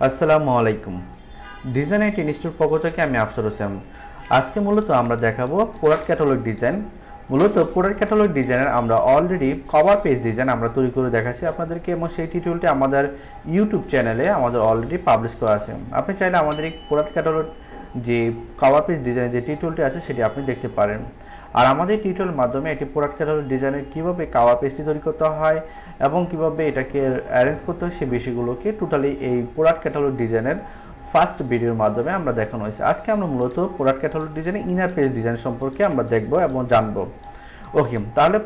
আসসালামু আলাইকুম। Design IT institute পক্ষ থেকে আমি আফসর হোসেন। আজকে মূলত আমরা দেখাবো প্রোডাক্ট ক্যাটালগ ডিজাইন। মূলত প্রোডাক্ট ক্যাটালগ ডিজাইনের আমরা অলরেডি কভার পেজ ডিজাইন আমরা তৈরি করে দেখাচ্ছি আপনাদেরকে, এবং সেই টিউটোরিয়ালটি আমাদের ইউটিউব চ্যানেলে আমাদের অলরেডি পাবলিশ করা আছে। আপনি চাইলে আমাদের এই প্রোডাক্ট ক্যাটালগ যে কভার পেজ ডিজাইনের যে টিউটোরিয়ালটি আছে সেটি আপনি দেখতে পারেন। আর আমাদের টিউটোরিয়ালের মাধ্যমে একটি প্রোডাক্ট ক্যাটালগ ডিজাইনের কীভাবে কভার পেজটি তৈরি করতে হয় এবং কীভাবে এটাকে অ্যারেঞ্জ করতে হয় সেই বিষয়গুলোকে টোটালি এই প্রোডাক্ট ক্যাটালগ ডিজাইনের ফার্স্ট ভিডিওর মাধ্যমে আমরা দেখানো হয়েছে। আজকে আমরা মূলত প্রোডাক্ট ক্যাটালগ ডিজাইনের ইনার পেজ ডিজাইন সম্পর্কে আমরা দেখব এবং জানব। ওকে, তাহলে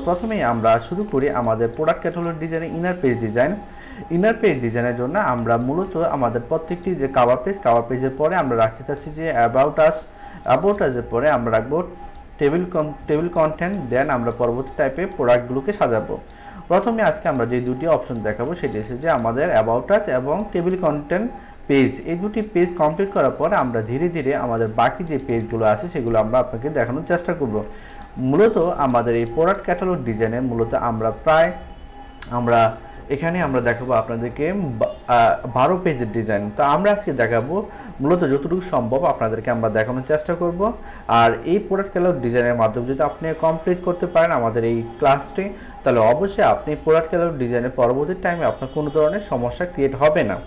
প্রথমেই আমরা শুরু করি আমাদের প্রোডাক্ট ক্যাটালগ ডিজাইনের inner page design. Inner page ডিজাইনের জন্য আমরা মূলত আমাদের প্রত্যেকটি যে কভার পেজের পরে আমরা রাখতে চাচ্ছি যে অ্যাবাউট আসের পরে আমরা রাখবো টেবিল কন্টেন্ট, দেন আমরা পরবর্তী টাইপের প্রোডাক্টগুলোকে সাজাবো। প্রথমে আজকে আমরা যে দুটি অপশন দেখাবো সেটি হচ্ছে যে আমাদের অ্যাবাউট আস এবং টেবিল কন্টেন্ট পেজ। এই দুটি পেজ কমপ্লিট করার পর আমরা ধীরে ধীরে আমাদের বাকি যে পেজগুলো আছে সেগুলো আমরা আপনাকে দেখানোর চেষ্টা করব। মূলত আমাদের এই প্রোডাক্ট ক্যাটালগ ডিজাইনে মূলত আমরা এখানে আমরা দেখাবো আপনাদেরকে 12 পেজের ডিজাইন। তো আমরা আজকে দেখাবো মূলত যতটুকু সম্ভব আপনাদেরকে আমরা দেখানোর চেষ্টা করব। আর এই প্রোডাক্ট ক্যাটালগ ডিজাইনের মাধ্যমে যদি আপনি কমপ্লিট করতে পারেন আমাদের এই ক্লাসটি, তাহলে অবশ্যই আপনি প্রোডাক্ট ক্যাটালগ ডিজাইনের পরবর্তী টাইমে আপনার কোনো ধরনের সমস্যা ক্রিয়েট হবে না।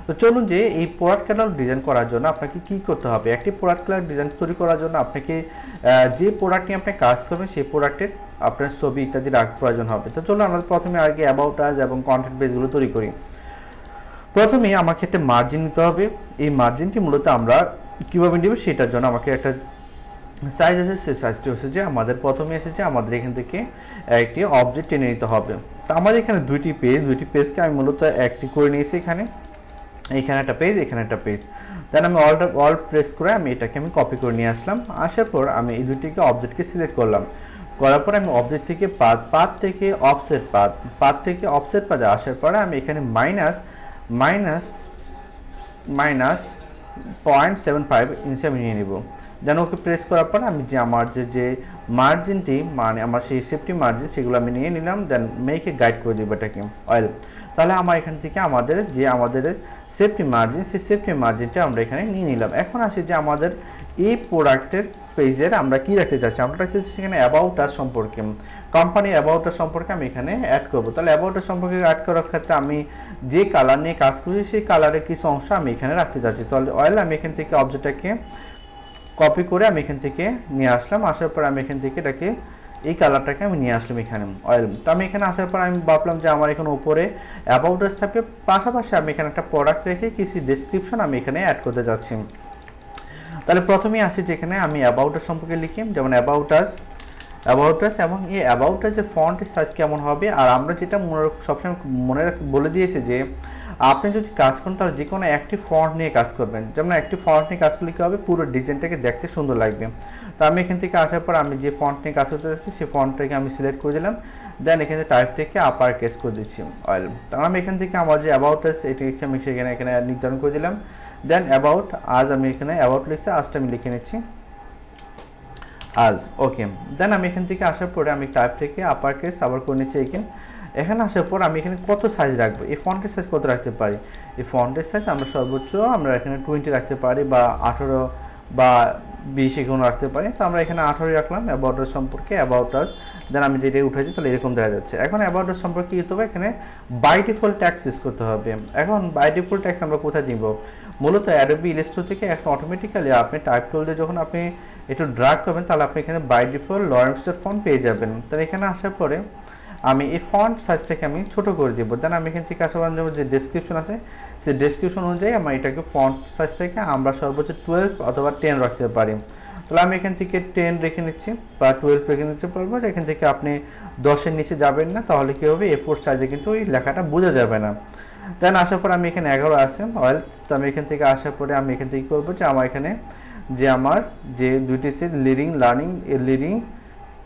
তো চলুন যে এই প্রোডাক্ট ক্যাটালগ ডিজাইন করার জন্য আপনাকে কি করতে হবে। একটি প্রোডাক্ট ক্যাটালগ ডিজাইন তৈরি করার জন্য আপনাকে যে প্রোডাক্ট নিয়ে আপনি কাজ করবেন সেই প্রোডাক্টের আপনার ছবি ইত্যাদি রাখার প্রয়োজন হবে। তো চলুন আমরা প্রথমে আগে অ্যাবাউট আস এবং কন্টেন্ট পেজগুলো তৈরি করি। প্রথমে আমাকে একটা মার্জিন নিতে হবে। এই মার্জিনটি মূলত আমরা কীভাবে নেব সেটার জন্য আমাকে একটা সাইজ আছে, সেই সাইজটি হচ্ছে যে আমাদের প্রথমে এসেছে আমাদের এখান থেকে একটি অবজেক্ট টেনে নিতে হবে। তো আমাদের এখানে দুইটি পেজকে আমি মূলত একটি করে নিয়েছি। এখানে একটা পেজ, এখানে একটা পেজ। দেন আমি অল প্রেস করে এটাকে কপি করে নিয়ে আসলাম। আসার পর আমি এই দুটিকে অবজেক্টকে সিলেক্ট করলাম। করার পর আমি অবজেক্ট থেকে পাথ থেকে অফসেট পাথে আসার পরে আমি এখানে মাইনাস 0.75 ইঞ্চি আমি নিয়ে নিব। দেন ওকে প্রেস করার পর আমি যে আমার যে মার্জিনটি মানে আমার সেই সেফটি মার্জিন সেগুলো আমি নিয়ে নিলাম। দেন মেকে গাইড করে দিব এটাকে অয়েল। তাহলে আমার এখান থেকে আমাদের সেফটি মার্জিন, সেই সেফটি মার্জিনটা আমরা এখানে নিয়ে নিলাম। এখন আসি যে আমাদের এই প্রোডাক্টের পেজের আমরা কি রাখতে চাচ্ছি। আমরা রাখতে চাচ্ছি এখানে অ্যাবাউট আস সম্পর্কে, কোম্পানি অ্যাবাউট আস সম্পর্কে আমি এখানে অ্যাড করব। তাহলে অ্যাবাউট আস সম্পর্কে অ্যাড করার ক্ষেত্রে আমি যে কালার নিয়ে কাজ করছি সেই কালারের কিছু অংশ আমি এখানে রাখতে চাচ্ছি। তাহলে অয়েল আমি এখান থেকে অবজেক্টটাকে কপি করে আমি এখান থেকে নিয়ে আসলাম। আসার পর আমি এখান থেকে এটাকে এই কালারটাকে আমি নিয়ে আসলাম এখানে অয়েল। তো আমি এখানে আসার পর আমি ভাবলাম যে আমার এখানে উপরে অ্যাবাউট আস থাকবে, পাশাপাশি আমি এখানে একটা প্রোডাক্ট রেখে কিছু ডেসক্রিপশন আমি এখানে অ্যাড করতে যাচ্ছি। তাহলে প্রথমেই আসি যেখানে আমি অ্যাবাউট আস সম্পর্কে লিখি, যেমন অ্যাবাউট আস এবং এই অ্যাবাউট আসের ফন্টের সাইজ কেমন হবে। আর আমরা যেটা সবসময় বলে দিয়েছি যে আপনি যদি কাজ করেন তাহলে যে কোনো একটি ফন্ট নিয়ে কাজ করবেন। যেমন একটি ফন্ট নিয়ে কাজ করলে কী হবে, পুরো ডিজাইনটাকে দেখতে সুন্দর লাগবে। তো আমি এখান থেকে আসার পর আমি যে ফন্ট নিয়ে কাজ করতে যাচ্ছি সেই ফন্টটাকে আমি সিলেক্ট করে দিলাম। দেন এখানে টাইপ থেকে আপার কেস করে দিচ্ছি অয়েল। তাহলে আমি এখান থেকে আমার যে অ্যাবাউট আস এটিকে আমি এখানে নির্ধারণ করে দিলাম। দেন অ্যাবাউট আজ আমি এখানে অ্যাবাউট লিখছি, আজটা আমি লিখে নিচ্ছি আজ। ওকে, দেন আমি এখান থেকে আসার পরে আমি টাইপ থেকে আপার কেস আবার করে নিচ্ছি এখানে আসার পর আমি এখানে কত সাইজ রাখবো, এই ফন্টের সাইজ কত রাখতে পারি। এই ফন্টের সাইজ আমরা সর্বোচ্চ আমরা এখানে 20 রাখতে পারি, বা 18 বা 20 এগুলো রাখতে পারি। তো আমরা এখানে 18 রাখলাম অ্যাবাউট আস সম্পর্কে অ্যাবাউট আস। দেন আমি যেটা উঠেছি তাহলে এরকম দেখা যাচ্ছে। এখন অ্যাবাউট আস সম্পর্কে কী হতে হবে, এখানে বাই ডিফল্ট ট্যাক্স ইউজ করতে হবে। এখন বাই ডিফল্ট ট্যাক্স আমরা কোথায় দিব, মূলত অ্যাডোবি ইলাস্ট্রেটর থেকে এখন অটোমেটিক্যালি আপনি টাইপ টুল দিয়ে যখন আপনি একটু ড্র্যাগ করবেন তাহলে আপনি এখানে বাই ডিফল্ট লরেন্সের ফন্ট পেয়ে যাবেন। তাহলে এখানে আসার পরে আমি এই ফন্ট সাইজটাকে আমি ছোটো করে দেবো। দেন আমি এখান থেকে আসার যে ডেসক্রিপশন আছে সেই ডেসক্রিপশন অনুযায়ী আমার এটাকে ফন্ট সাইজটাকে আমরা সর্বোচ্চ 12 অথবা 10 রাখতে পারি। তাহলে আমি এখান থেকে 10 রেখে নিচ্ছি বা 12 রেখে নিতে পারবো। এখান থেকে আপনি 10-এর নিচে যাবেন না, তাহলে কী হবে A4 সাইজে কিন্তু ওই লেখাটা বোঝা যাবে না। দেন আসার পর আমি এখানে 11 আছে অয়েল। তো আমি এখান থেকে আসার পরে আমি এখান থেকে করবো যে আমার এখানে যে দুইটি আছে লিডিং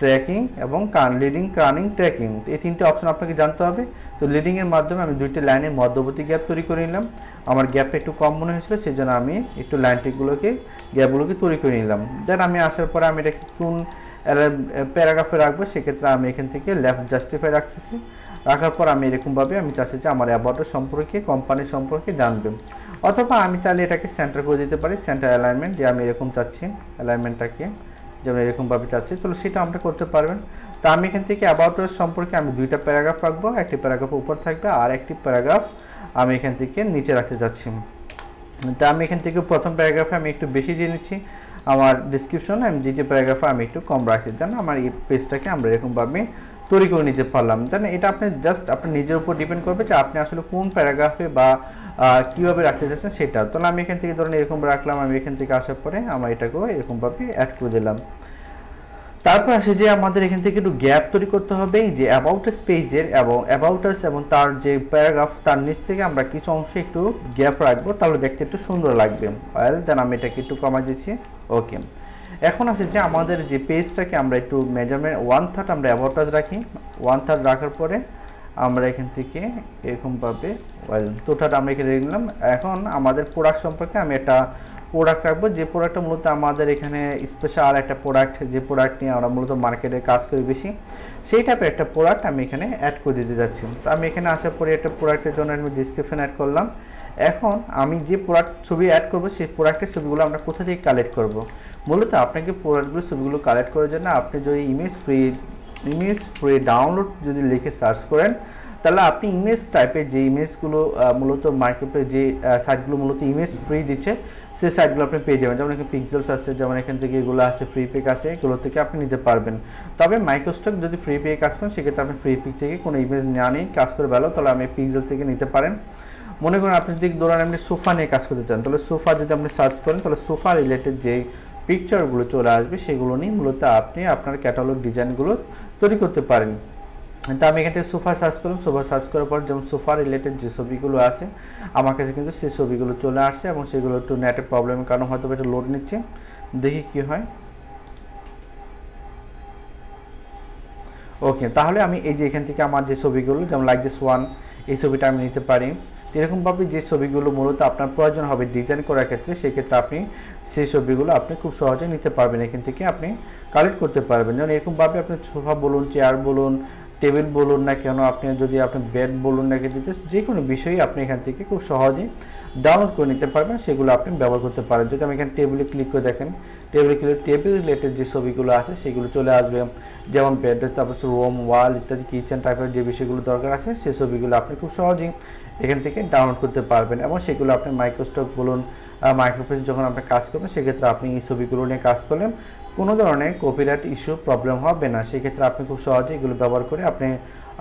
ট্র্যাকিং এবং লিডিং রানিং ট্র্যাকিং, এই তিনটে অপশন আপনাকে জানতে হবে। তো লিডিংয়ের মাধ্যমে আমি দুইটি লাইনের মধ্যবর্তী গ্যাপ তৈরি করে নিলাম। আমার গ্যাপটা একটু কম মনে হয়েছিল সেই জন্য আমি একটু গ্যাপগুলোকে তৈরি করে নিলাম। দেন আমি আসার পরে আমি এটাকে কোন প্যারাগ্রাফে রাখবো সেক্ষেত্রে আমি এখান থেকে লেফট জাস্টিফাই রাখতেছি। রাখার পর আমি এরকমভাবে আমি চাচ্ছি যে আমার অ্যাবাউট সম্পর্কে কোম্পানি সম্পর্কে জানবেন, অথবা আমি চাইলে এটাকে সেন্টার করে দিতে পারি, সেন্টার অ্যালাইনমেন্ট, যে আমি এরকম চাচ্ছি অ্যালাইনমেন্টটাকে যেমন এরকমভাবে চাচ্ছি, তো সেটা আমরা করতে পারবেন। তো আমি এখান থেকে অ্যাবাউট সম্পর্কে আমি 2টা প্যারাগ্রাফ রাখবো, একটি প্যারাগ্রাফ উপর থাকবে আর একটি প্যারাগ্রাফ আমি এখান থেকে নিচে রাখতে যাচ্ছি। তো আমি এখান থেকে প্রথম প্যারাগ্রাফে আমি একটু বেশি দিয়ে নিচ্ছি, আমার ডিসক্রিপশনে আমি যে প্যারাগ্রাফে আমি একটু কম রাখছি, যেন আমার এই পেজটাকে আমরা এরকমভাবে তৈরি করে নিতে পারলাম। দেন এটা আপনি জাস্ট আপনার নিজের উপর ডিপেন্ড করবে যে আপনি আসলে কোন প্যারাগ্রাফে বা কীভাবে রাখতে চাচ্ছেন সেটা। তাহলে আমি এখান থেকে ধরুন এরকম রাখলাম, আমি এখান থেকে আসার পরে আমরা এটাকেও এরকমভাবে অ্যাড করে দিলাম। তারপর আসে যে আমাদের এখান থেকে একটু গ্যাপ তৈরি করতে হবে, যে অ্যাবাউট আস পেজের এবং অ্যাবাউট আস এবং তার যে প্যারাগ্রাফ তার নিচ থেকে আমরা কিছু অংশে একটু গ্যাপ রাখবো, তাহলে দেখতে একটু সুন্দর লাগবে। দেন আমি এটাকে একটু কমাই দিচ্ছি। ওকে, এখন আসে যে আমাদের যে পেজটাকে আমরা একটু মেজারমেন্ট 1/3 আমরা অ্যাবাউট আস রাখি, 1/3 রাখার পরে আমরা এখান থেকে এরকমভাবে টোটাল আমরা এখানে রেখে নিলাম। এখন আমাদের প্রোডাক্ট সম্পর্কে আমি একটা প্রোডাক্ট রাখবো, যে প্রোডাক্টটা মূলত আমাদের এখানে স্পেশাল একটা প্রোডাক্ট, যে প্রোডাক্ট নিয়ে আমরা মূলত মার্কেটে কাজ করি বেশি, সেই টাইপের একটা প্রোডাক্ট আমি এখানে অ্যাড করে দিতে যাচ্ছি। তো আমি এখানে আসার পরে একটা প্রোডাক্টের জন্য আমি ডিসক্রিপশন অ্যাড করলাম। এখন আমি যে প্রোডাক্ট ছবি অ্যাড করবো সেই প্রোডাক্টের ছবিগুলো আমরা কোথা থেকে কালেক্ট করব। মূলত আপনাকে প্রোডাক্টগুলোর ছবিগুলো কালেক্ট করার জন্য আপনি যদি ইমেজ ফ্রি ডাউনলোড যদি লিখে সার্চ করেন, তাহলে আপনি ইমেজ টাইপের যে ইমেজগুলো মূলত মার্কেটে যে সাইটগুলো মূলত ইমেজ ফ্রি দিচ্ছে সেই সাইটগুলো আপনি পেয়ে যাবেন। যেমন এখানে পিক্সেলস আছে, যেমন এখান থেকে এগুলো আছে, ফ্রি পিক আছে, এগুলো থেকে আপনি নিতে পারবেন। তবে মাইক্রোস্টক যদি ফ্রি পেয়ে কাজ করেন সেক্ষেত্রে আপনি ফ্রি পিক থেকে কোনো ইমেজ না নিয়ে কাজ করে ভালো, তাহলে আমি পিক্সেল থেকে নিতে পারেন। মনে করেন আপনি যদি ধরেন আপনি সোফা নিয়ে কাজ করতে চান, তাহলে সোফা যদি আপনি সার্চ করেন তাহলে সোফা রিলেটেড যে পিকচারগুলো চলে আসবে সেগুলো নিয়ে মূলত আপনি আপনার ক্যাটালগ ডিজাইনগুলো তৈরি করতে পারেন। তো আমি এখান থেকে সোফা সার্চ করলাম, সোফা সার্চ করার পর যেমন সোফা রিলেটেড যে ছবিগুলো আছে আমার কাছে কিন্তু সেই ছবিগুলো চলে আসছে, এবং সেগুলো একটু নেটের প্রবলেমের কারণে হয়তো এটা লোড নিচ্ছে, দেখি কি হয়। ওকে, তাহলে আমি এই যে এখান থেকে আমার যে ছবিগুলো যেমন লাইক দিস ওয়ান, এই ছবিটা আমি নিতে পারি। এরকমভাবে যে ছবিগুলো মূলত আপনার প্রয়োজন হবে ডিজাইন করার ক্ষেত্রে, সেক্ষেত্রে আপনি সেই ছবিগুলো আপনি খুব সহজে নিতে পারবেন, এখান থেকে আপনি কালেক্ট করতে পারবেন। যেমন এরকমভাবে আপনি সোফা বলুন, চেয়ার বলুন, টেবিল বলুন না কেন, আপনি যদি আপনি বেড বলুন না কেন, যে কোনো বিষয়ই আপনি এখান থেকে খুব সহজেই ডাউনলোড করে নিতে পারবেন, সেগুলো আপনি ব্যবহার করতে পারেন। যদি আমি এখানে টেবিলে ক্লিক করে দেখেন, টেবিল রিলেটেড যে ছবিগুলো আছে সেগুলো চলে আসবে, যেমন বেড, তারপর রুম, ওয়াল ইত্যাদি কিচেন টাইপের যে বিষয়গুলো দরকার আছে সেই ছবিগুলো আপনি খুব সহজেই এখান থেকে ডাউনলোড করতে পারবেন, এবং সেগুলো আপনি মাইক্রোস্টক বলুন, মাইক্রোপেজ যখন আপনি কাজ করবেন সেক্ষেত্রে আপনি এই ছবিগুলো নিয়ে কাজ করলেন কোনো ধরনের কপিরাইট ইস্যু প্রবলেম হবে না। সেক্ষেত্রে আপনি খুব সহজে এগুলো ব্যবহার করে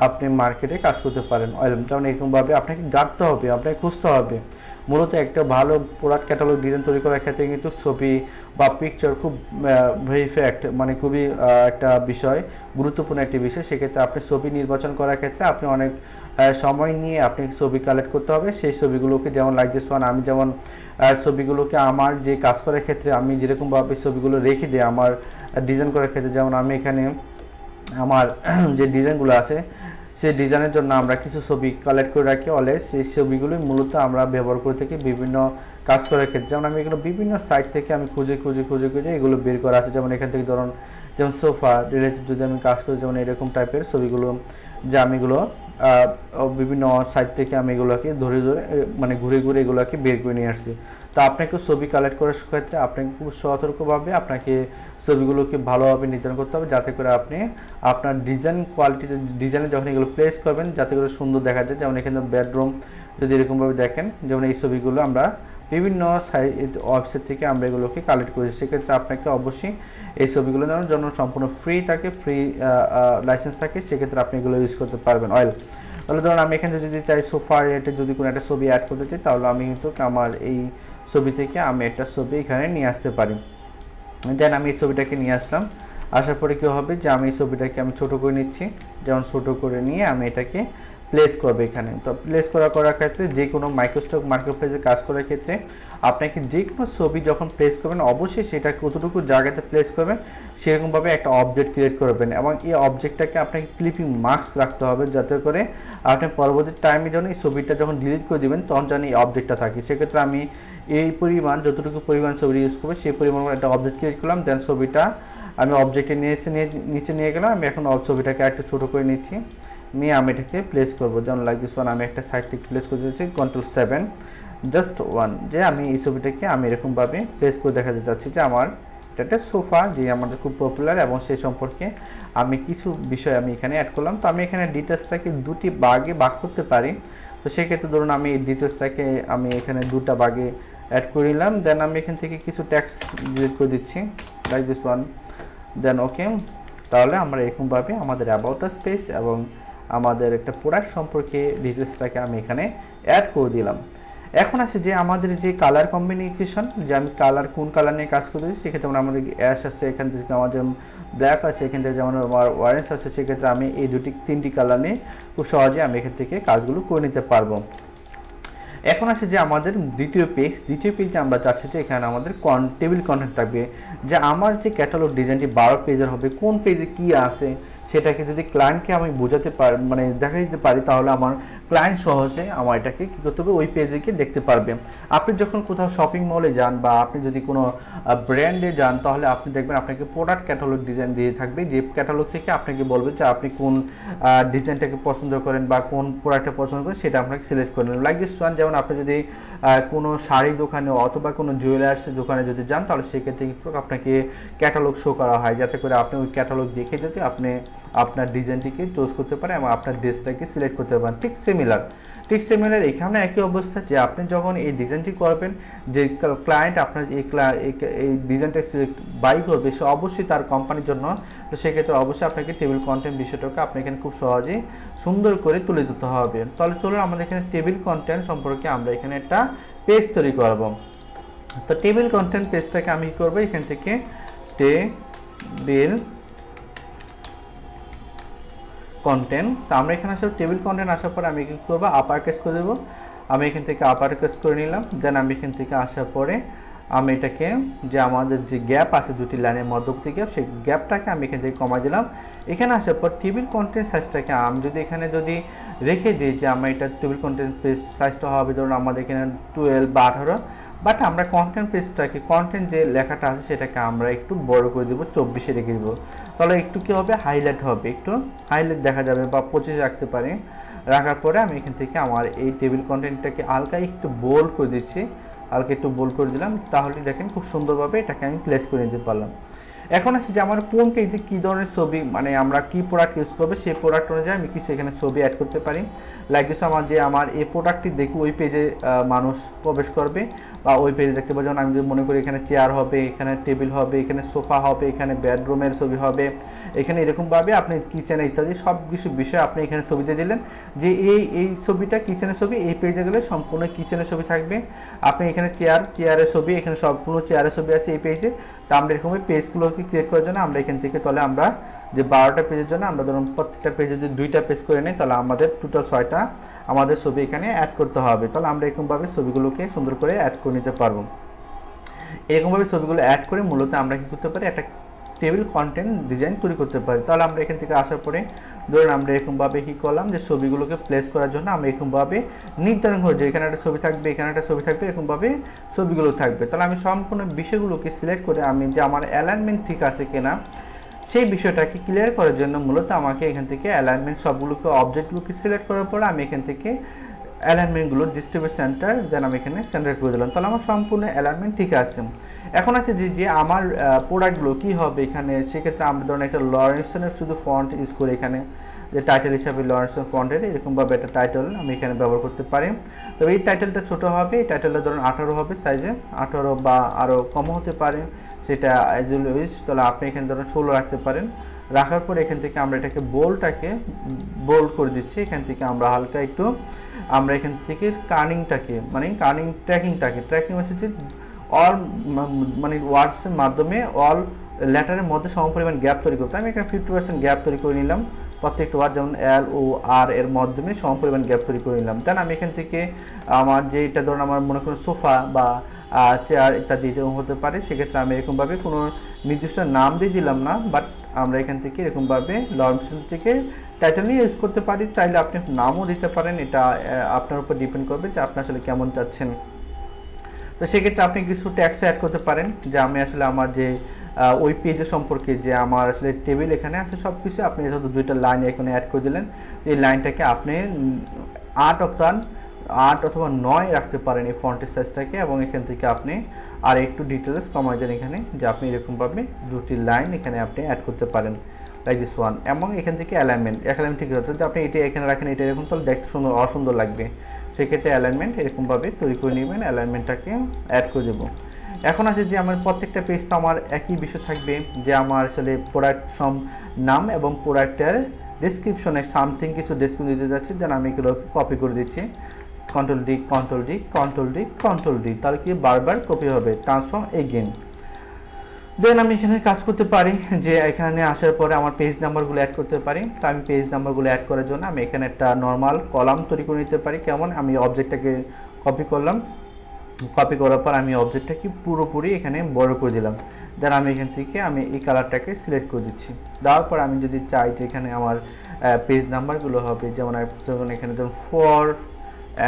আপনি মার্কেটে কাজ করতে পারেন। যেমন এরকমভাবে আপনাকে গাঁটতে হবে, আপনাকে খুঁজতে হবে। মূলত একটা ভালো প্রোডাক্ট ক্যাটালগ ডিজাইন তৈরি করার ক্ষেত্রে কিন্তু ছবি বা পিকচার খুব ভেরি ফ্যাক্ট, মানে খুবই একটা বিষয়, গুরুত্বপূর্ণ একটি বিষয়। সেক্ষেত্রে আপনি ছবি নির্বাচন করার ক্ষেত্রে আপনি অনেক সময় নিয়ে আপনি ছবি কালেক্ট করতে হবে। সেই ছবিগুলোকে যেমন লাইক দিস ওয়ান, আমি যেমন ছবিগুলোকে আমার যে কাজ করার ক্ষেত্রে আমি যেরকমভাবে ছবিগুলো রেখে দিই আমার ডিজাইন করার ক্ষেত্রে, যেমন আমি এখানে আমার যে ডিজাইনগুলো আছে সেই ডিজাইনের জন্য আমরা কিছু ছবি কালেক্ট করে রাখি অলওয়েজ, সেই ছবিগুলোই মূলত আমরা ব্যবহার করে থাকি বিভিন্ন কাজ করার ক্ষেত্রে। যেমন আমি এগুলো বিভিন্ন সাইট থেকে আমি খুঁজে এগুলো বের করা আছে। যেমন এখান থেকে ধরুন যেমন সোফা রিলেটেড যদি আমি কাজ করি, যেমন এরকম টাইপের ছবিগুলো যে আমি এগুলো বিভিন্ন সাইট থেকে আমি এগুলোকে মানে ঘুরে এগুলোকে বের করে নিয়ে আসছি। তো আপনাকে ছবি কালেক্ট করার ক্ষেত্রে আপনাকে খুব সতর্কভাবে আপনাকে ছবিগুলোকে ভালোভাবে নির্ধারণ করতে হবে, যাতে করে আপনি আপনার ডিজাইনে যখন এগুলো প্লেস করবেন যাতে করে সুন্দর দেখা যায়। যেমন এখানে বেডরুম যদি এরকমভাবে দেখেন, যেমন এই ছবিগুলো আমরা বিভিন্ন ওয়েবসাইট থেকে আমরা এগুলোকে কালেক্ট করেছি। সেক্ষেত্রে আপনাকে অবশ্যই এই ছবিগুলো জন্য সম্পূর্ণ ফ্রি থাকে, ফ্রি লাইসেন্স থাকে, সেক্ষেত্রে আপনি এগুলো ইউজ করতে পারবেন। তাহলে ধরুন আমি এখানে যদি চাই সোফা রিলেটেড যদি কোনো একটা ছবি অ্যাড করতে চাই, তাহলে আমি কিন্তু আমার এই ছবি থেকে আমি একটা ছবি এখানে নিয়ে আসতে পারি। দেন আমি এই ছবিটাকে নিয়ে আসলাম, আসার পরে কী হবে যে আমি এই ছবিটাকে আমি ছোটো করে নিচ্ছি। যেমন ছোটো করে নিয়ে আমি এটাকে প্লেস করবে এখানে। তো প্লেস করার ক্ষেত্রে যে কোনো মাইক্রোস্টক মার্কেটপ্লেসে কাজ করার ক্ষেত্রে আপনাকে যে কোনো ছবি যখন প্লেস করবেন অবশ্যই সেটা কতটুকু জায়গাতে প্লেস করবেন সেরকমভাবে একটা অবজেক্ট ক্রিয়েট করবেন, এবং এই অবজেক্টটাকে আপনাকে ক্লিপিং মার্কস রাখতে হবে যাতে করে আপনি পরবর্তী টাইমে যখন এই ছবিটা যখন ডিলিট করে দেবেন তখন যেন এই অবজেক্টটা থাকে। সেক্ষেত্রে আমি এই পরিমাণ যতটুকু পরিমাণ ছবি ইউজ করবো সেই পরিমাণ একটা অবজেক্ট ক্রিয়েট করলাম। দেন ছবিটা আমি অবজেক্টে নিচে নিয়ে গেলাম। আমি এখন ছবিটাকে একটু ছোটো করে নিচ্ছি, নিয়ে আমি এটাকে প্লেস করবো। যেমন লাইক দিস ওয়ান আমি একটা সাইড থেকে প্লেস করতে চাচ্ছি, Ctrl+7 জাস্ট ওয়ান, যে আমি এই ছবিটাকে আমি এরকমভাবে প্লেস করে দেখাতে চাচ্ছি যে আমার এটা একটা সোফা যে আমাদের খুব পপুলার, এবং সেই সম্পর্কে আমি কিছু বিষয় আমি এখানে অ্যাড করলাম। তো আমি এখানে ডিটেলসটাকে দুটি ভাগে ভাগ করতে পারি। তো সেক্ষেত্রে ধরুন আমি এই ডিটেলসটাকে আমি এখানে দুটা ভাগে অ্যাড করে নিলাম। দেন আমি এখান থেকে কিছু টেক্সট ডিলিট করে দিচ্ছি লাইক দিস ওয়ান, দেন ওকে। তাহলে আমরা এরকমভাবে আমাদের অ্যাবাউট আস পেজ এবং আমাদের একটা প্রোডাক্ট সম্পর্কে ডিটেলসটাকে আমি এখানে অ্যাড করে দিলাম। এখন আছে যে আমাদের যে কালার কম্বিনেশন, যে আমি কালার কোন কালার নিয়ে কাজ করতেছি, সেক্ষেত্রে যেমন আমাদের অ্যাশ আছে, এখান থেকে আমাদের ব্ল্যাক আছে, এখান থেকে যেমন আমার অরেঞ্জ আছে, সেক্ষেত্রে আমি এই তিনটি কালার নিয়ে খুব সহজে আমি এখান থেকে কাজগুলো করে নিতে পারবো। এখন আছে যে আমাদের দ্বিতীয় পেজে আমরা চাচ্ছি যে এখানে আমাদের টেবিল কন্টেন্ট থাকবে, যে আমার যে ক্যাটালগ ডিজাইনটি 12 পেজের হবে, কোন পেজে কি আছে সেটাকে যদি ক্লায়েন্টকে আমি বোঝাতে পারি, মানে দেখা দিতে পারি, তাহলে আমার ক্লায়েন্ট সহজে আমার এটাকে কী করতে হবে, ওই পেজে গিয়ে দেখতে পারবে। আপনি যখন কোথাও শপিং মলে যান বা আপনি যদি কোনো ব্র্যান্ডে যান, তাহলে আপনি দেখবেন আপনাকে প্রোডাক্ট ক্যাটালগ ডিজাইন দিয়ে থাকবে, যে ক্যাটালগ থেকে আপনাকে বলবে যে আপনি কোন ডিজাইনটাকে পছন্দ করেন বা কোন প্রোডাক্টটা পছন্দ করেন, সেটা আপনাকে সিলেক্ট করে নেন। লাইক দিস ওয়ান, যেমন আপনি যদি কোনো শাড়ি দোকানে অথবা কোনো জুয়েলার্সের দোকানে যদি যান, তাহলে সেক্ষেত্রে কিন্তু আপনাকে ক্যাটালগ শো করা হয়, যাতে করে আপনি ওই ক্যাটালগ দেখে যদি আপনি আপনার ডিজাইনটিকে চুজ করতে পারেন এবং আপনার ড্রেসটাকে সিলেক্ট করতে পারেন। ঠিক সিমিলার এখানে একই অবস্থা, যে আপনি যখন এই ডিজাইনটি করবেন, যে ক্লায়েন্ট আপনার এই ডিজাইনটা বাই করবে, সে অবশ্যই তার কোম্পানির জন্য, তো সেক্ষেত্রে অবশ্যই আপনাকে টেবিল কন্টেন্ট বিষয়টাকে আপনি এখানে খুব সহজেই সুন্দর করে তুলে দিতে হবে। তাহলে চলুন আমাদের এখানে টেবিল কন্টেন্ট সম্পর্কে আমরা এখানে একটা পেজ তৈরি করব। তো টেবিল কন্টেন্ট পেজটাকে আমি কী করবো, এখান থেকে টেবিল কন্টেন্ট, তো আমরা এখানে আসলে টেবিল কন্টেন্ট আসার পরে আমি কী করবো, আপার কেস করে দেবো। আমি এখান থেকে আপার কেস করে নিলাম। দেন আমি এখান থেকে আসার পরে আমি এটাকে, যে আমাদের যে গ্যাপ আছে দুটি লাইনের মধ্যবর্তী গ্যাপ, সেই গ্যাপটাকে আমি এখান থেকে কমাই দিলাম। এখানে আসার পর টেবিল কন্টেন্ট সাইজটাকে আমি যদি এখানে যদি রেখে দিই, যে আমার এটা টেবিল কন্টেন্ট পেজ সাইজটা হবে ধরুন আমাদের এখানে 12 বা 18, বাট আমরা কন্টেন্ট পেজটাকে, কন্টেন্ট যে লেখাটা আছে সেটাকে আমরা একটু বড় করে দেবো, 24-এ রেখে দেবো। তাহলে একটু কী হবে, হাইলাইট হবে, একটু হাইলাইট দেখা যাবে, বা 25 রাখতে পারি। রাখার পরে আমি এখান থেকে আমার এই টেবিল কন্টেন্টটাকে হালকা একটু বোল্ড করে দিচ্ছি, হালকা একটু বোল্ড করে দিলাম। তাহলে দেখেন খুব সুন্দরভাবে এটাকে আমি প্লেস করে নিতে পারলাম। এখন আছে যে আমার কোন পেজে কী ধরনের ছবি, মানে আমরা কী প্রোডাক্ট ইউজ করবো, সেই প্রোডাক্ট অনুযায়ী আমি কিছু এখানে ছবি অ্যাড করতে পারি। লাইক দিস, আমার এই প্রোডাক্টটি দেখে ওই পেজে মানুষ প্রবেশ করবে বা ওই পেজে দেখতে পাবে। যেমন আমি যদি মনে করি এখানে চেয়ার হবে, এখানে টেবিল হবে, এখানে সোফা হবে, এখানে বেডরুমের ছবি হবে, এখানে এরকমভাবে আপনি কিচেন ইত্যাদি সব কিছু বিষয় আপনি এখানে ছবিতে দিলেন, যে এই ছবিটা কিচেনের ছবি, এই পেজে গেলে সম্পূর্ণ কিচেনের ছবি থাকবে। আপনি এখানে চেয়ারের ছবি, এখানে সম্পূর্ণ চেয়ারের ছবি আছে এই পেজে। তো আমরা এরকমভাবে পেজগুলোকে ক্রিয়েট করার জন্য আমরা এখান থেকে, তাহলে আমরা যে 12টা পেজের জন্য আমরা ধরুন প্রত্যেকটা পেজে যদি 2টা পেজ করে নিই, তাহলে আমাদের টোটাল 6টা আমাদের ছবি এখানে অ্যাড করতে হবে। তাহলে আমরা এরকমভাবে ছবিগুলোকে সুন্দর করে অ্যাড করে নিতে পারবো। এরকমভাবে ছবিগুলো অ্যাড করে মূলত আমরা কী করতে পারি, একটা টেবিল কন্টেন্ট ডিজাইন তৈরি করতে পারি। তাহলে আমরা এখান থেকে আসার পরে ধরুন আমরা এরকমভাবে কী করলাম, যে ছবিগুলোকে প্লেস করার জন্য আমরা এরকমভাবে নির্ধারণ করি যে এখানে একটা ছবি থাকবে, এখানে একটা ছবি থাকবে, এরকমভাবে ছবিগুলো থাকবে। তাহলে আমি সম্পূর্ণ বিষয়গুলোকে সিলেক্ট করে আমি যে আমার অ্যালাইনমেন্ট ঠিক আছে কিনা সেই বিষয়টাকে ক্লিয়ার করার জন্য মূলত আমাকে এখান থেকে অ্যালাইনমেন্ট সবগুলোকে অবজেক্টগুলোকে সিলেক্ট করার পরে আমি এখান থেকে অ্যালাইনমেন্টগুলো ডিস্ট্রিবিউট সেন্টার, দেন আমি এখানে সেন্টার করে দিলাম। তাহলে আমার সম্পূর্ণ অ্যালাইনমেন্ট ঠিক আছে। এখন আছে যে আমার প্রোডাক্টগুলো কী হবে এখানে, সেক্ষেত্রে আমরা ধরুন একটা লরেন্সনের শুধু ফন্ট ইউজ করে এখানে যে টাইটেল হিসাবে লরেন্সন ফন্টের এরকমভাবে একটা টাইটেল আমি এখানে ব্যবহার করতে পারি। তবে এই টাইটেলটা ছোটো হবে, এই টাইটেলটা ধরুন 18 হবে সাইজে, 18 বা আরও কমও হতে পারে, সেটা অ্যাজ ইউ উইশ। তাহলে আপনি এখানে ধরুন 16 রাখতে পারেন। রাখার পর এখান থেকে আমরা এটাকে বোল্ড করে দিচ্ছি। এখান থেকে আমরা হালকা একটু আমরা এখান থেকে ট্র্যাকিং হচ্ছে যে অল মানে ওয়ার্ডসের মাধ্যমে অল লেটারের মধ্যে সমপরিমাণ গ্যাপ তৈরি করতে। আমি এখানে 50% গ্যাপ তৈরি করে নিলাম প্রত্যেকটা ওয়ার্ড, যেমন LOR এর মাধ্যমে সমপরিমাণ গ্যাপ তৈরি করে নিলাম। দেন আমি এখান থেকে আমার যেটা ধরুন আমার মনে করুন সোফা বা চেয়ার ইত্যাদি যেরকম হতে পারে, সেক্ষেত্রে আমি এরকমভাবে কোনো নির্দিষ্ট নাম দিয়ে দিলাম না, বাট আমরা এখান থেকে এরকমভাবে লরেন্সন থেকে টাইটেল নিয়ে ইউজ করতে পারি। চাইলে আপনি নামও দিতে পারেন, এটা আপনার উপর ডিপেন্ড করবে যে আপনি আসলে কেমন চাচ্ছেন। তো সেক্ষেত্রে আপনি কিছু ট্যাক্স অ্যাড করতে পারেন, যে আমি আসলে আমার যে ওই পেজের সম্পর্কে যে আমার আসলে টেবিল এখানে আছে সব কিছু আপনি যেহেতু দুইটা লাইন এখানে অ্যাড করে দিলেন, এই লাইনটাকে আপনি 8 অথবা 9 রাখতে পারেন এই ফন্টের সাইজটাকে, এবং এখান থেকে আপনি আর একটু ডিটেলস কমাই দেন এখানে, যে আপনি এরকমভাবে দুটি লাইন এখানে আপনি অ্যাড করতে পারেন লাইক দিস ওয়ান। এবং এখান থেকে অ্যালাইনমেন্ট ঠিক আছে, যদি আপনি এটা এখানে রাখেন এটা এরকম, তাহলে দেখতে অসুন্দর লাগবে। সেক্ষেত্রে অ্যালাইনমেন্ট এরকমভাবে তৈরি করে নেবেন, অ্যালাইনমেন্টটাকে অ্যাড করে দেবো। এখন আছে যে আমার প্রত্যেকটা পেজ তো আমার একই বিষয় থাকবে, যে আমার আসলে প্রোডাক্ট নাম এবং প্রোডাক্টের ডিসক্রিপশনে সামথিং কিছু ডেসক্রিপশন দিতে যাচ্ছি, দেন আমি এগুলোকে কপি করে দিচ্ছি, control D control D control D control D, তাহলে কি বারবার কপি হবে, ট্রান্সফর্ম এগেইন। দেন আমি এখানে কাজ করতে পারি যে এখানে আসার পরে আমার পেজ নাম্বারগুলো অ্যাড করতে পারি। তো আমি পেজ নাম্বারগুলো অ্যাড করার জন্য আমি এখানে একটা নর্মাল কলাম তৈরি করে নিতে পারি। কেমন, আমি অবজেক্টটাকে কপি করলাম, কপি করার পর আমি অবজেক্টটাকে পুরোপুরি এখানে বড় করে দিলাম। দেন আমি এখান থেকে আমি এই কালারটাকে সিলেক্ট করে দিচ্ছি। দেওয়ার পর আমি যদি চাই যে এখানে আমার পেজ নাম্বারগুলো হবে, যেমন এখানে ধরুন 4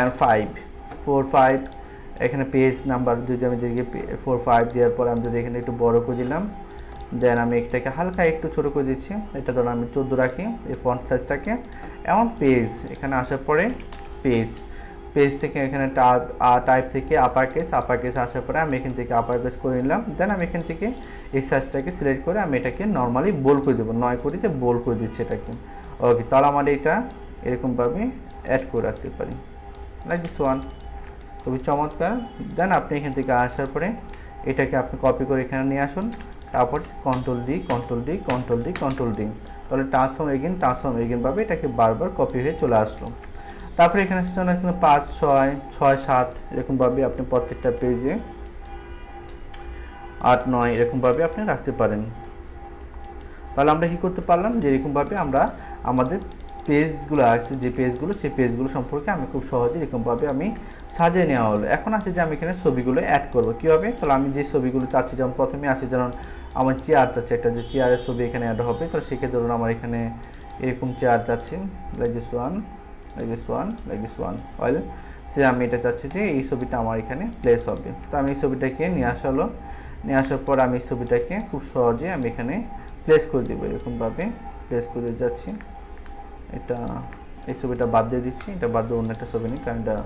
and 5 এখানে পেজ নাম্বার যদি আমি যদি 4 5 দেওয়ার পর আমি যদি এখানে একটু বড় করে দিলাম, দেন আমি এটাকে হালকা একটু ছোটো করে দিচ্ছি, এটা ধরুন আমি 14 রাখি এই ফন্ট সাইজটাকে। এবং পেজ এখানে আসার পরে পেজ থেকে এখানে টাইপ থেকে আপার কেস আসার পরে আমি এখান থেকে আপার কেস করে নিলাম। দেন আমি এখান থেকে এই সাইজটাকে সিলেক্ট করে আমি এটাকে নর্মালি বোল্ড করে দেবো, 9 করে দিয়ে বোল্ড করে দিচ্ছি এটাকে। ওকে, তাহলে আমার এটা এরকমভাবে অ্যাড করে রাখতে পারি লাইক দিস ওয়ান, খুবই চমৎকার। দেন আপনি এখান থেকে আসার পরে এটাকে আপনি কপি করে এখানে নিয়ে আসুন, তারপর control D control D control D control D, তাহলে ট্রান্সফর্ম এগেইন ভাবে এটাকে বারবার কপি হয়ে চলে আসলো। তারপরে এখানে এখানে 5 6 6 7 এরকমভাবে আপনি প্রত্যেকটা পেজে 8 9 এরকমভাবে আপনি রাখতে পারেন। তাহলে আমরা কী করতে পারলাম, যে এরকমভাবে আমরা আমাদের পেজগুলো আছে যে পেজগুলো, সেই পেজগুলো সম্পর্কে আমি খুব সহজে এরকমভাবে আমি সাজিয়ে নেওয়া হলো। এখন আছে যে আমি এখানে ছবিগুলো অ্যাড করবো কীভাবে, তাহলে আমি যে ছবিগুলো চাচ্ছি, যেমন প্রথমে আসে যেমন আমার চেয়ার চাচ্ছে, একটা যে চেয়ারের ছবি এখানে অ্যাড হবে, তাহলে সেক্ষেত্রে ধরুন আমার এখানে এরকম চেয়ার চাচ্ছি like this one like this one like this one অয়েল সে আমি এটা চাচ্ছি যে এই ছবিটা আমার এখানে প্লেস হবে। তো আমি এই ছবিটাকে নিয়ে আসার পর আমি এই ছবিটাকে খুব সহজে আমি এখানে প্লেস করে দেবো, এরকমভাবে প্লেস করে যাচ্ছি। এটা এই ছবিটা বাদ দিয়ে দিচ্ছি, এটা বাদ দিয়ে অন্য একটা ছবি নিই, কারণ এটা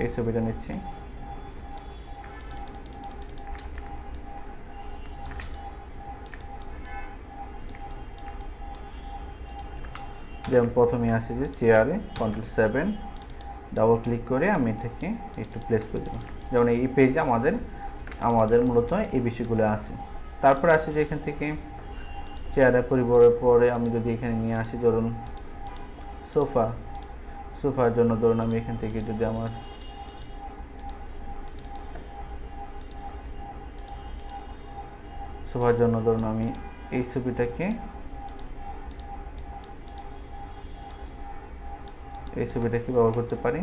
এই ছবিটা নিচ্ছি। যেমন প্রথমে আসে যে চেয়ারে কন্ট্রোল 7 ডাবল ক্লিক করে আমি এটাকে একটু প্লেস করে দেবো, যেমন এই পেজে আমাদের মূলত এই বিষয়গুলো আছে। তারপর আসে যে এখান থেকে চেয়ারের পরে আমি যদি এখানে নিয়ে আসি, ধরুন সোফার জন্য ধরুন আমি এখান থেকে যদি আমার সোফার জন্য ধরুন আমি এই ছবিটাকে ব্যবহার করতে পারি।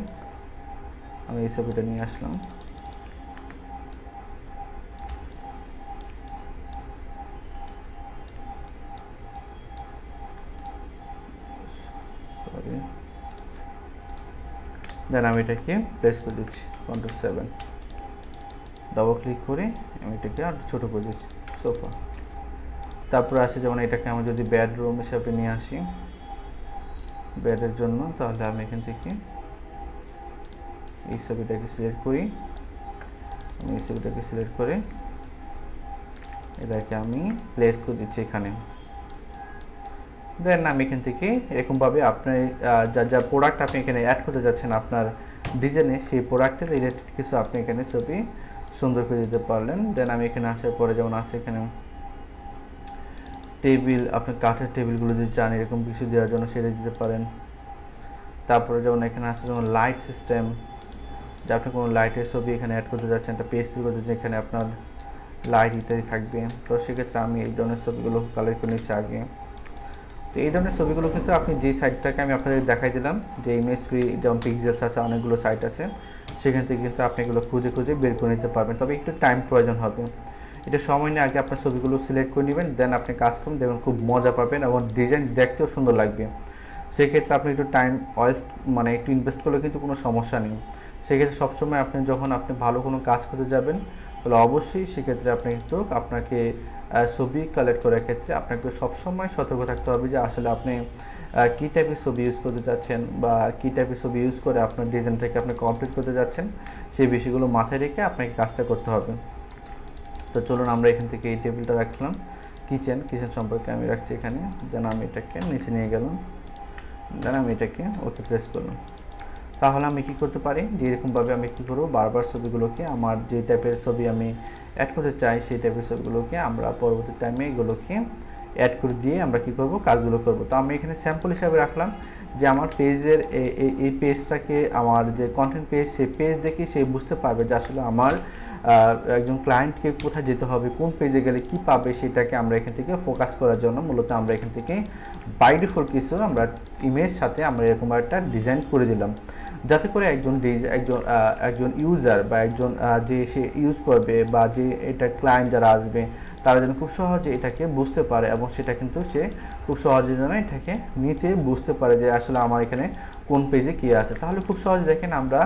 আমি এই ছবিটা নিয়ে আসলাম, দেন আমি এটাকে প্লেস করে দিচ্ছি কন্ট্রোল 7 ডাবল ক্লিক করে আমি এটাকে আর ছোটো করে দিচ্ছি সোফা। তারপরে আসে যেমন এটাকে আমি যদি বেডরুম হিসাবে নিয়ে আসি বেডের জন্য, তাহলে আমি এখান থেকে এই ছবিটাকে সিলেক্ট করি, আমি এই ছবিটাকে সিলেক্ট করে এটাকে আমি প্লেস করে দিচ্ছি এখানে। দেন আমি এখান থেকে এরকমভাবে আপনার যা প্রোডাক্ট আপনি এখানে অ্যাড করতে যাচ্ছেন আপনার ডিজাইনে, সেই প্রোডাক্টের রিলেটেড কিছু আপনি এখানে ছবি সুন্দর করে দিতে পারলেন। দেন আমি এখানে আসার পরে যেমন আছে এখানে টেবিল, আপনি কাঠের টেবিলগুলো যদি চান এরকম কিছু দেওয়ার জন্য সেটা দিতে পারেন। তারপরে যেমন এখানে আছে যেমন লাইট সিস্টেম, যে আপনি কোনো লাইটের ছবি এখানে অ্যাড করতে যাচ্ছেন, একটা পেজ তৈরি করতে যেখানে আপনার লাইট ইত্যাদি থাকবে, তো সেক্ষেত্রে আমি এই ধরনের ছবিগুলো কালেক্ট করে নিচ্ছি আগে। তো এই ধরনের ছবিগুলো কিন্তু আপনি যে সাইটটাকে আমি আপনাদের দেখাই দিলাম, যে ইমেজ ফ্রি যেমন পিক্সেলস আছে, অনেকগুলো সাইট আছে, সেখান থেকে কিন্তু আপনি এগুলো খুঁজে বের করে নিতে পারবেন। তবে একটু টাইম প্রয়োজন হবে, এটা সময় নিয়ে আগে আপনার ছবিগুলো সিলেক্ট করে নেবেন, দেন আপনি কাজ করুন, দেখবেন খুব মজা পাবেন এবং ডিজাইন দেখতেও সুন্দর লাগবে। সেক্ষেত্রে আপনি একটু টাইম ওয়েস্ট একটু ইনভেস্ট করলে কিন্তু কোনো সমস্যা নেই। সেক্ষেত্রে সবসময় আপনি যখন আপনি ভালো কোনো কাজ করতে যাবেন তাহলে অবশ্যই সেক্ষেত্রে আপনি কিন্তু আপনাকে ছবি কালেক্ট করার ক্ষেত্রে আপনাকে সবসময় সতর্ক থাকতে হবে যে আসলে আপনি কী টাইপের ছবি ইউজ করতে যাচ্ছেন বা কী টাইপের ছবি ইউজ করে আপনার ডিজাইনটাকে আপনি কমপ্লিট করতে যাচ্ছেন, সেই বিষয়গুলো মাথায় রেখে আপনাকে কাজটা করতে হবে। তো চলুন আমরা এখান থেকে এই টেবিলটা রাখলাম, কিচেন সম্পর্কে আমি রাখছি এখানে, দেন আমি এটাকে নিচে নিয়ে গেলাম, দেন আমি এটাকে ওকে প্রেস করলাম। তাহলে আমি কী করতে পারি যে এরকমভাবে আমি কী করবো, বারবার ছবিগুলোকে আমার যে টাইপের ছবি আমি অ্যাড করতে চাই সেই টাইপের ছবিগুলোকে আমরা পরবর্তী টাইমে এগুলোকে অ্যাড করে দিয়ে আমরা কী করব, কাজগুলো করব। তো আমি এখানে স্যাম্পল হিসাবে রাখলাম যে আমার পেজের এই পেজটাকে, আমার যে কন্টেন্ট পেজ, সেই পেজ দেখে সে বুঝতে পারবে যে আসলে আমার একজন ক্লায়েন্টকে কোথায় যেতে হবে, কোন পেজে গেলে কি পাবে, সেটাকে আমরা এখান থেকে ফোকাস করার জন্য মূলত আমরা এখান থেকে বাই ডিফল্ট কিছু আমরা ইমেজ সাথে আমরা এরকম একটা ডিজাইন করে দিলাম, যাতে করে একজন ইউজার বা একজন যে সে ইউজ করবে বা যে এটা ক্লায়েন্ট যারা আসবে তারা যেন খুব সহজে এটাকে বুঝতে পারে এবং সেটা কিন্তু সে খুব সহজে যেন এটাকে নিতে বুঝতে পারে যে আসলে আমার এখানে কোন পেজে কী আছে। তাহলে খুব সহজে দেখেন আমরা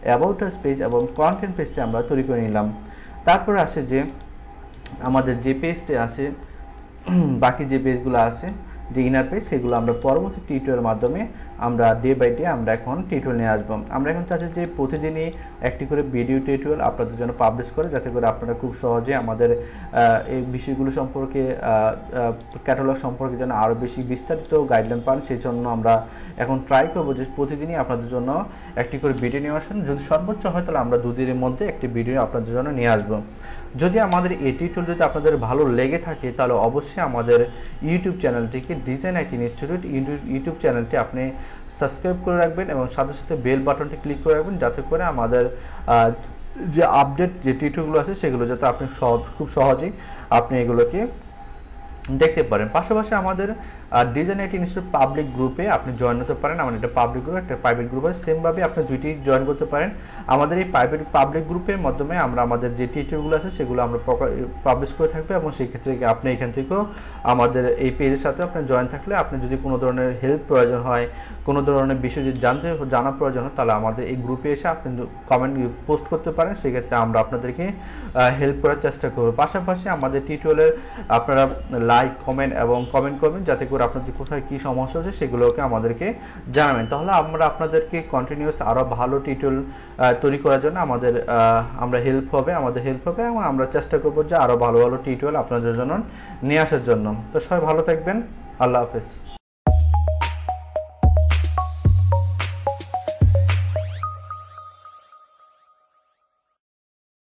অ্যাবাউট আস পেজ এবং কন্টেন্ট পেজটা আমরা তৈরি করে নিলাম। তারপরে আসে যে আমাদের যে পেজটা আছে, বাকি যে পেজগুলো আছে যে ইনার পেজ, সেগুলো আমরা পরবর্তী টিউটোরিয়ালের মাধ্যমে আমরা ডে বাই ডে আমরা এখন টিউটোরিয়াল নিয়ে আসবো। আমরা এখন চাচ্ছি যে প্রতিদিনই একটি করে ভিডিও টিউটোরিয়াল আপনাদের জন্য পাবলিশ করে, যাতে করে আপনারা খুব সহজে আমাদের এই বিষয়গুলো সম্পর্কে ক্যাটালগ সম্পর্কে যেন আরও বেশি বিস্তারিত গাইডলাইন পান। সেই জন্য আমরা এখন ট্রাই করবো যে প্রতিদিনই আপনাদের জন্য একটি করে ভিডিও নিয়ে আসেন। যদি সর্বোচ্চ হয় তাহলে আমরা 2 দিনের মধ্যে একটি ভিডিও আপনাদের জন্য নিয়ে আসবো। যদি আমাদের এই টিউটোরিয়াল যদি আপনাদের ভালো লেগে থাকে তাহলে অবশ্যই আমাদের ইউটিউব চ্যানেলটিকে ডিজাইন আইটি ইনস্টিটিউট ইউটিউব চ্যানেলটি আপনি সাবস্ক্রাইব করে রাখবেন এবং সাথে সাথে বেল বাটনটি ক্লিক করে রাখবেন, যাতে করে আমাদের যে আপডেট যে টিউটোরিয়ালগুলো আছে সেগুলো যাতে আপনি খুব সহজেই আপনি এগুলোকে দেখতে পারেন। পাশাপাশি আমাদের ডিজাইন আইটি ইনস্টিটিউট পাবলিক গ্রুপে আপনি জয়েন হতে পারেন। আমাদের এটা পাবলিক গ্রুপ, একটা প্রাইভেট গ্রুপ আছে, সেমভাবে আপনি দুইটি জয়েন করতে পারেন। আমাদের এই পাবলিক গ্রুপের মাধ্যমে আমরা আমাদের যে টিউটোরিয়ালগুলো আছে সেগুলো আমরা পাবলিশ করে থাকবে এবং সেই ক্ষেত্রে আপনি এখান থেকেও আমাদের এই পেজের সাথে আপনি জয়েন থাকলে আপনি যদি কোনো ধরনের হেল্প প্রয়োজন হয়, কোনো ধরনের বিষয় যদি জানার প্রয়োজন হয়, তাহলে আমাদের এই গ্রুপে এসে আপনি কমেন্ট পোস্ট করতে পারেন। সেক্ষেত্রে আমরা আপনাদেরকে হেল্প করার চেষ্টা করব। পাশাপাশি আমাদের টিউটোরিয়ালের আপনারা লাইক, কমেন্ট এবং কমেন্ট করবেন, যাতে করে আপনাদের কোথায় কী সমস্যা হচ্ছে সেগুলোকে আমাদেরকে জানাবেন। তাহলে আমরা আপনাদেরকে কন্টিনিউয়াস আরও ভালো টিউটোরিয়াল তৈরি করার জন্য আমাদের হেল্প হবে এবং আমরা চেষ্টা করবো যে আরও ভালো ভালো টিউটোরিয়াল আপনাদের জন্য নিয়ে আসার জন্য। তো সবাই ভালো থাকবেন, আল্লাহ হাফেজ।